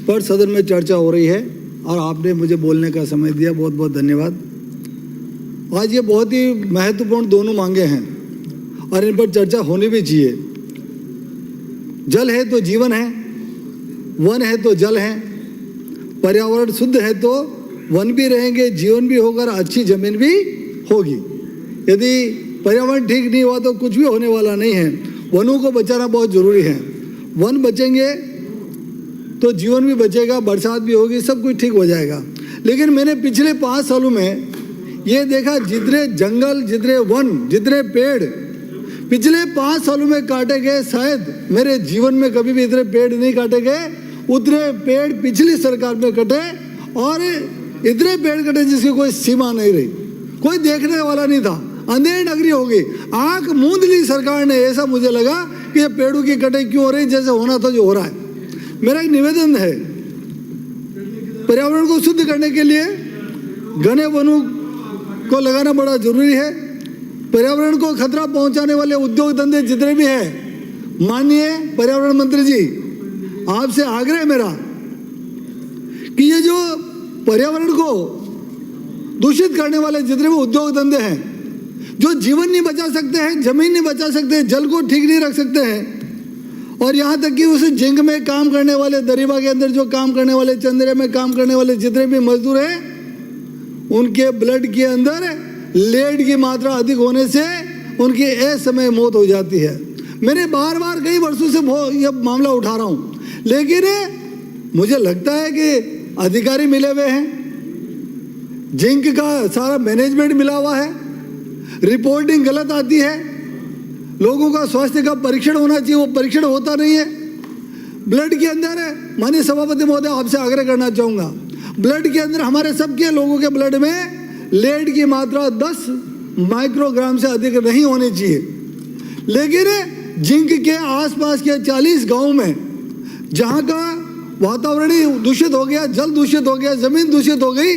पर सदन में चर्चा हो रही है और आपने मुझे बोलने का समय दिया, बहुत बहुत धन्यवाद। आज ये बहुत ही महत्वपूर्ण दोनों मांगे हैं और इन पर चर्चा होनी भी चाहिए। जल है तो जीवन है, वन है तो जल है, पर्यावरण शुद्ध है तो वन भी रहेंगे, जीवन भी होगा और अच्छी जमीन भी होगी। यदि पर्यावरण ठीक नहीं हुआ तो कुछ भी होने वाला नहीं है। वनों को बचाना बहुत ज़रूरी है। वन बचेंगे तो जीवन भी बचेगा, बरसात भी होगी, सब कुछ ठीक हो जाएगा। लेकिन मैंने पिछले 5 सालों में ये देखा, जितने जंगल, जितने वन, जितने पेड़ पिछले 5 सालों में काटे गए, शायद मेरे जीवन में कभी भी इतने पेड़ नहीं काटे गए, उतने पेड़ पिछली सरकार में कटे और इतने पेड़ कटे जिसकी कोई सीमा नहीं रही, कोई देखने वाला नहीं था। अंधेरी नगरी हो गई, आंख मूंद ली सरकार ने। ऐसा मुझे लगा कि ये पेड़ों की कटाई क्यों हो रही, जैसे होना था जो हो रहा है। मेरा एक निवेदन है, पर्यावरण को शुद्ध करने के लिए घने वनों को लगाना बड़ा जरूरी है। पर्यावरण को खतरा पहुंचाने वाले उद्योग धंधे जितने भी हैं, माननीय पर्यावरण मंत्री जी, आपसे आग्रह है मेरा कि ये जो पर्यावरण को दूषित करने वाले जितने भी उद्योग धंधे हैं, जो जीवन नहीं बचा सकते हैं, जमीन नहीं बचा सकते हैं, जल को ठीक नहीं रख सकते हैं, और यहाँ तक कि उस जिंक में काम करने वाले, दरिबा के अंदर जो काम करने वाले, चंद्रिया में काम करने वाले जितने भी मजदूर हैं, उनके ब्लड के अंदर लेड की मात्रा अधिक होने से उनकी असमय मौत हो जाती है। मैंने बार बार कई वर्षों से यह मामला उठा रहा हूँ, लेकिन मुझे लगता है कि अधिकारी मिले हुए हैं, जिंक का सारा मैनेजमेंट मिला हुआ है, रिपोर्टिंग गलत आती है, लोगों का स्वास्थ्य का परीक्षण होना चाहिए, वो परीक्षण होता नहीं है। ब्लड के अंदर, माननीय सभापति महोदय आपसे आग्रह करना चाहूँगा, ब्लड के अंदर हमारे सबके लोगों के ब्लड में लेड की मात्रा 10 माइक्रोग्राम से अधिक नहीं होनी चाहिए। लेकिन जिंक के आसपास के 40 गाँव में जहाँ का वातावरण ही दूषित हो गया, जल दूषित हो गया, जमीन दूषित हो गई,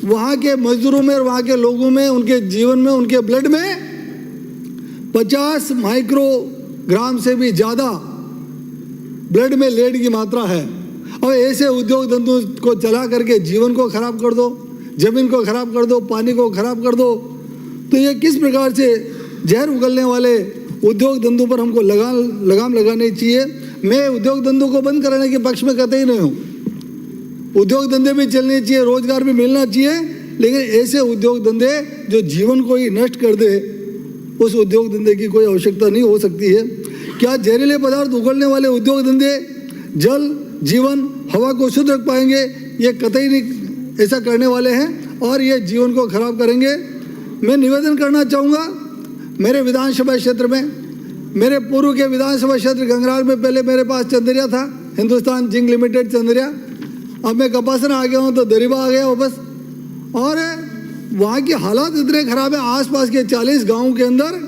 वहाँ के मजदूरों में और वहाँ के लोगों में, उनके जीवन में, उनके ब्लड में 50 माइक्रोग्राम से भी ज़्यादा ब्लड में लेड की मात्रा है। और ऐसे उद्योग धंधों को चला करके जीवन को खराब कर दो, जमीन को खराब कर दो, पानी को खराब कर दो, तो ये किस प्रकार से जहर उगलने वाले उद्योग धंधों पर हमको लगाम लगानी चाहिए। मैं उद्योग धंधों को बंद कराने के पक्ष में कतई नहीं हूँ। उद्योग धंधे भी चलने चाहिए, रोजगार भी मिलना चाहिए, लेकिन ऐसे उद्योग धंधे जो जीवन को ही नष्ट कर दे, उस उद्योग धंधे की कोई आवश्यकता नहीं हो सकती है। क्या जहरीले पदार्थ उगलने वाले उद्योग धंधे जल, जीवन, हवा को शुद्ध रख पाएंगे? ये कतई नहीं ऐसा करने वाले हैं और ये जीवन को खराब करेंगे। मैं निवेदन करना चाहूँगा, मेरे विधानसभा क्षेत्र में, मेरे पूर्व के विधानसभा क्षेत्र गंगराल में पहले मेरे पास चंद्रिया था, हिंदुस्तान जिंक लिमिटेड चंद्रिया। अब मैं कपासना आ गया हूँ तो दरिबा आ गया वापस, और वहाँ की हालात इतने खराब है। आसपास के 40 गाँव के अंदर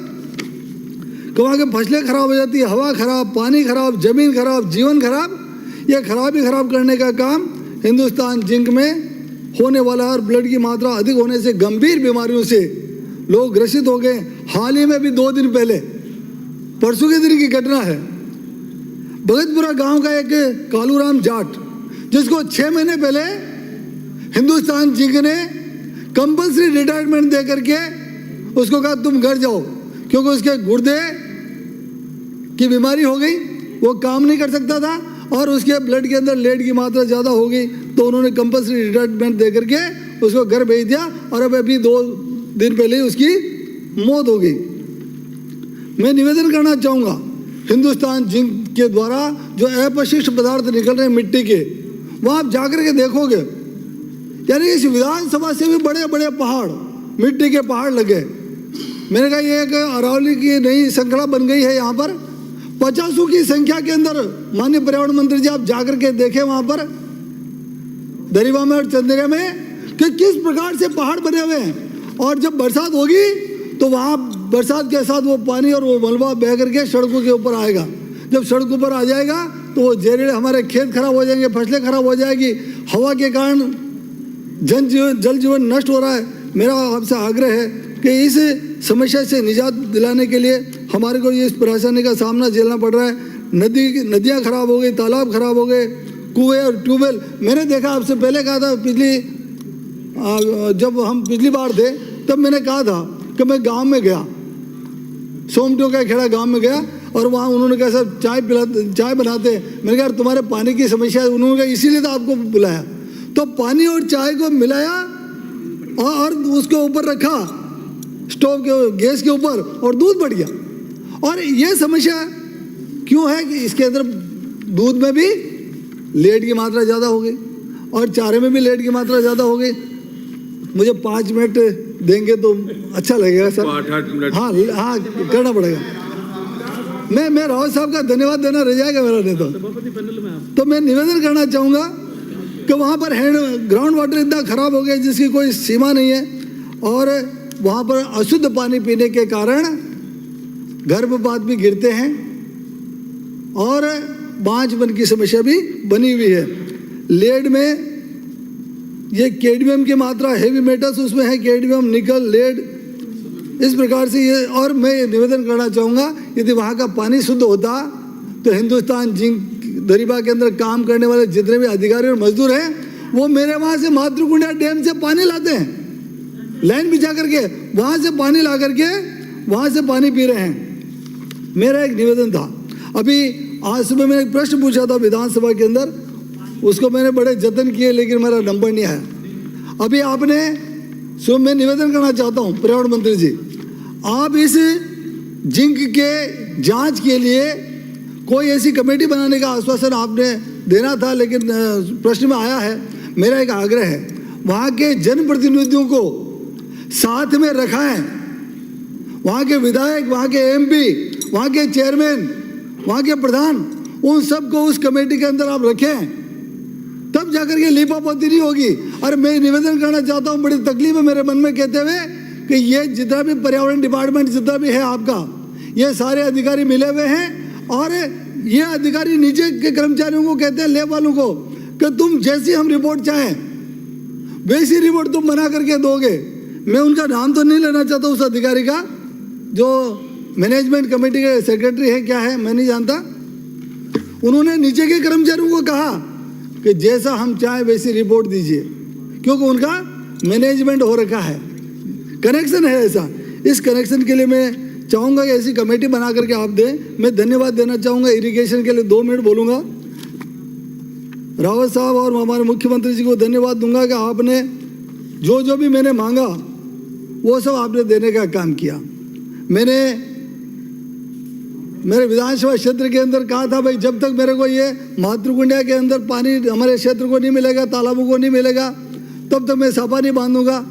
वहाँ के फसलें खराब हो जाती है, हवा खराब, पानी खराब, जमीन खराब, जीवन खराब। ये खराब ही खराब करने का काम हिंदुस्तान जिंक में होने वाला है। और ब्लड की मात्रा अधिक होने से गंभीर बीमारियों से लोग ग्रसित हो गए। हाल ही में भी 2 दिन पहले, परसों के दिन की घटना है, भगतपुरा गांव का एक कालूराम जाट, जिसको 6 महीने पहले हिंदुस्तान जिंक ने कंपल्सरी रिटायरमेंट दे करके उसको कहा तुम घर जाओ, क्योंकि उसके गुर्दे की बीमारी हो गई, वो काम नहीं कर सकता था और उसके ब्लड के अंदर लेड की मात्रा ज़्यादा हो गई, तो उन्होंने कंपल्सरी रिटायरमेंट दे करके उसको घर भेज दिया और अब अभी 2 दिन पहले ही उसकी मौत हो गई। मैं निवेदन करना चाहूँगा, हिंदुस्तान जिंक के द्वारा जो अपशिष्ट पदार्थ निकल रहे हैं मिट्टी के, वहाँ आप जाकर के देखोगे, यानी इस विधानसभा से भी बड़े बड़े पहाड़, मिट्टी के पहाड़ लगे। मैंने कहा ये एक अरावली की नई श्रृंखला बन गई है यहाँ पर, 50 की संख्या के अंदर। माननीय पर्यावरण मंत्री जी, आप जाकर के देखें वहाँ पर दरिबा में और चंद्रिया में कि किस प्रकार से पहाड़ बने हुए हैं। और जब बरसात होगी तो वहाँ बरसात के साथ वो पानी और वो मलबा बह करके सड़कों के ऊपर आएगा। जब सड़कों पर आ जाएगा तो वो जहरीले, हमारे खेत खराब हो जाएंगे, फसलें खराब हो जाएगी, हवा के कारण जल जीवन नष्ट हो रहा है। मेरा आपसे आग्रह है कि इस समस्या से निजात दिलाने के लिए हमारे को ये इस परेशानी का सामना झेलना पड़ रहा है। नदियाँ खराब हो गई, तालाब खराब हो गए, कुएं और ट्यूबवेल, मैंने देखा, आपसे पहले कहा था, जब हम पिछली बार थे तब मैंने कहा था कि मैं गांव में गया, सोमटो का खेड़ा गांव में गया और वहाँ उन्होंने कहा सब चाय बनाते हैं। मैंने कहा तुम्हारे पानी की समस्या है, उन्होंने कहा इसीलिए तो आपको बुलाया। तो पानी और चाय को मिलाया और उसके ऊपर रखा, स्टोव के गैस के ऊपर, और दूध बढ़ गया। और ये समस्या क्यों है कि इसके अंदर दूध में भी लेड की मात्रा ज़्यादा हो गई और चारे में भी लेड की मात्रा ज़्यादा हो गई। मुझे 5 मिनट देंगे तो अच्छा लगेगा सर। 8 मिनट। हाँ हाँ, करना पड़ेगा। मैं रावत साहब का धन्यवाद देना रह जाएगा मेरा नहीं तो मैं निवेदन करना चाहूँगा कि वहाँ पर ग्राउंड वाटर इतना खराब हो गया जिसकी कोई सीमा नहीं है, और वहाँ पर अशुद्ध पानी पीने के कारण गर्भपात भी गिरते हैं और बांझपन की समस्या भी बनी हुई है। लेड में ये कैडमियम की मात्रा, हेवी मेटल्स उसमें है, कैडमियम, निकल, लेड, इस प्रकार से ये। और मैं निवेदन करना चाहूँगा, यदि वहाँ का पानी शुद्ध होता तो हिंदुस्तान जिंक दरिबा के अंदर काम करने वाले जितने भी अधिकारी और मजदूर हैं वो मेरे वहाँ से मातृकुंडा डैम से पानी लाते हैं, लाइन बिछा करके वहाँ से पानी ला करके वहाँ से पानी पी रहे हैं। मेरा एक निवेदन था, अभी आज सुबह मैंने एक प्रश्न पूछा था विधानसभा के अंदर, उसको मैंने बड़े जतन किए लेकिन मेरा नंबर नहीं आया। अभी आपने सुबह, मैं निवेदन करना चाहता हूँ पर्यावरण मंत्री जी, आप इस जिंक के जांच के लिए कोई ऐसी कमेटी बनाने का आश्वासन आपने देना था, लेकिन प्रश्न में आया है। मेरा एक आग्रह है, वहाँ के जनप्रतिनिधियों को साथ में रखाएं, वहाँ के विधायक, वहाँ के एमपी, वहाँ के चेयरमैन, वहाँ के प्रधान, उन सबको उस कमेटी के अंदर आप रखें, तब जाकर के लीपापोती नहीं होगी। और मैं निवेदन करना चाहता हूँ, बड़ी तकलीफ है मेरे मन में कहते हुए कि ये जितना भी पर्यावरण डिपार्टमेंट जितना भी है आपका, ये सारे अधिकारी मिले हुए हैं और ये अधिकारी नीचे के कर्मचारियों को कहते हैं, लैब वालों को, कि तुम जैसी हम रिपोर्ट चाहें वैसी रिपोर्ट तुम बना करके दोगे। मैं उनका नाम तो नहीं लेना चाहता उस अधिकारी का, जो मैनेजमेंट कमेटी के सेक्रेटरी है, क्या है मैं नहीं जानता। उन्होंने नीचे के कर्मचारियों को कहा कि जैसा हम चाहें वैसी रिपोर्ट दीजिए, क्योंकि उनका मैनेजमेंट हो रखा है, कनेक्शन है ऐसा। इस कनेक्शन के लिए मैं चाहूँगा कि ऐसी कमेटी बना करके आप दें। मैं धन्यवाद देना चाहूँगा इरिगेशन के लिए, 2 मिनट बोलूँगा। रावत साहब और हमारे मुख्यमंत्री जी को धन्यवाद दूंगा कि आपने जो भी मैंने मांगा वो सब आपने देने का काम किया। मैंने मेरे विधानसभा क्षेत्र के अंदर कहा था, भाई जब तक मेरे को ये मातृकुंडिया के अंदर पानी हमारे क्षेत्र को नहीं मिलेगा, तालाबों को नहीं मिलेगा, तब तक मैं साफा नहीं बांधूंगा।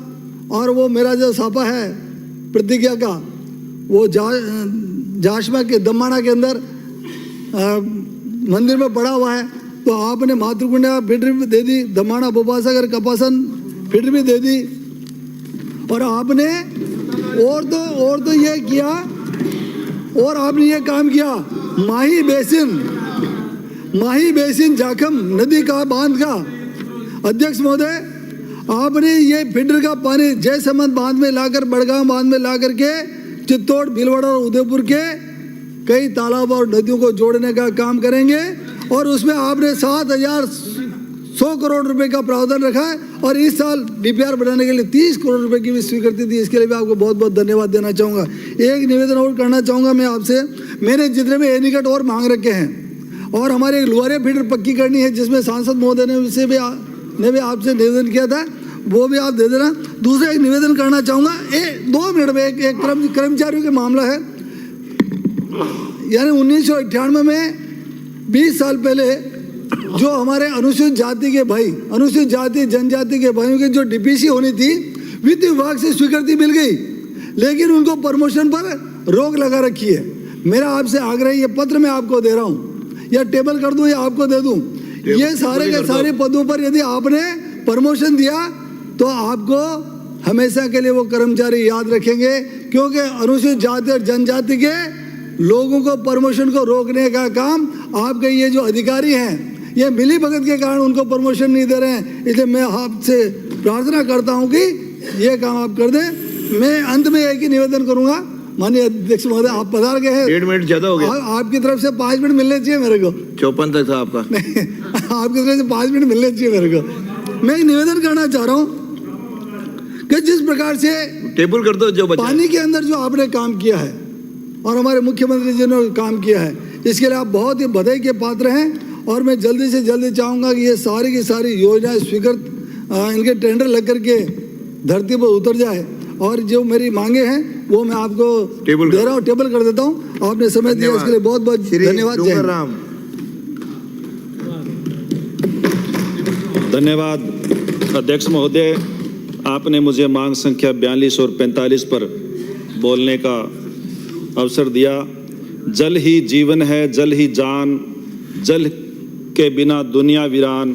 और वो मेरा जो साफा है प्रतिज्ञा का, वो जाशमा के दमाना के अंदर मंदिर में पड़ा हुआ है। तो आपने मातृकुंडिया फिल्टर भी दे दी, दमाना बोपासागर कपासन फिल्टर भी दे दी, और आपने और तो ये किया, और आपने ये काम किया, माही बेसिन जाखम नदी का बांध का अध्यक्ष महोदय, आपने ये फिल्टर का पानी जयसमंद बांध में लाकर, बड़गांव बांध में ला करके चित्तौड़, भीलवाड़ा और उदयपुर के कई तालाब और नदियों को जोड़ने का काम करेंगे। और उसमें आपने 7,100 करोड़ रुपए का प्रावधान रखा है, और इस साल डीपीआर बनाने के लिए 30 करोड़ रुपए की भी स्वीकृति दी। इसके लिए भी आपको बहुत बहुत धन्यवाद देना चाहूँगा। एक निवेदन और करना चाहूँगा मैं आपसे, मैंने जितने भी एनीकट और मांग रखे हैं, और हमारे एक लुहारिया फीडर पक्की करनी है जिसमें सांसद महोदय ने भी आपसे निवेदन किया था, वो भी आप दे देना। दूसरा एक निवेदन करना चाहूँगा, 2 मिनट में, एक कर्मचारियों के मामला है। यानी 1998 में 20 साल पहले जो हमारे अनुसूचित जाति के भाई, अनुसूचित जाति जनजाति के भाइयों की जो डीपीसी होनी थी, वित्त विभाग से स्वीकृति मिल गई, लेकिन उनको प्रमोशन पर रोक लगा रखी है। मेरा आपसे आग्रह, ये पत्र मैं आपको दे रहा हूँ, या टेबल कर दूँ या आपको दे दूँ, ये सारे के सारे पदों पर यदि आपने प्रमोशन दिया तो आपको हमेशा के लिए वो कर्मचारी याद रखेंगे, क्योंकि अनुसूचित जाति और जनजाति के लोगों को प्रमोशन को रोकने का काम आपके ये जो अधिकारी हैं, ये मिली भगत के कारण उनको प्रमोशन नहीं दे रहे हैं। इसलिए मैं आपसे प्रार्थना करता हूं कि ये काम आप कर दें। मैं अंत में एक ही निवेदन करूंगा, माननीय अध्यक्ष महोदय, आप पधार गए हैं। 1.5 मिनट ज्यादा हो गया। आपकी तरफ से 5 मिनट मिलने चाहिए मेरे को। 54 तक था आपका। नहीं, आपकी तरफ से 5 मिनट मिलने चाहिए मेरे को। मैं एक निवेदन करना चाह रहा हूँ कि जिस प्रकार से टेबल कर दो जो बचा है। पानी के अंदर जो आपने काम किया है और हमारे मुख्यमंत्री जी ने काम किया है, इसके लिए आप बहुत ही बधाई के पात्र हैं। और मैं जल्दी से जल्दी चाहूँगा कि ये सारी की सारी योजनाएं स्वीकृत, इनके टेंडर लग करके धरती पर उतर जाए। और जो मेरी मांगे हैं वो मैं आपको दे रहा हूँ, टेबल कर देता हूँ। आपने समय दिया इसके लिए बहुत बहुत धन्यवाद। जय राम। धन्यवाद अध्यक्ष महोदय, आपने मुझे मांग संख्या 42 और 45 पर बोलने का अवसर दिया। जल ही जीवन है, जल ही जान, जल के बिना दुनिया वीरान,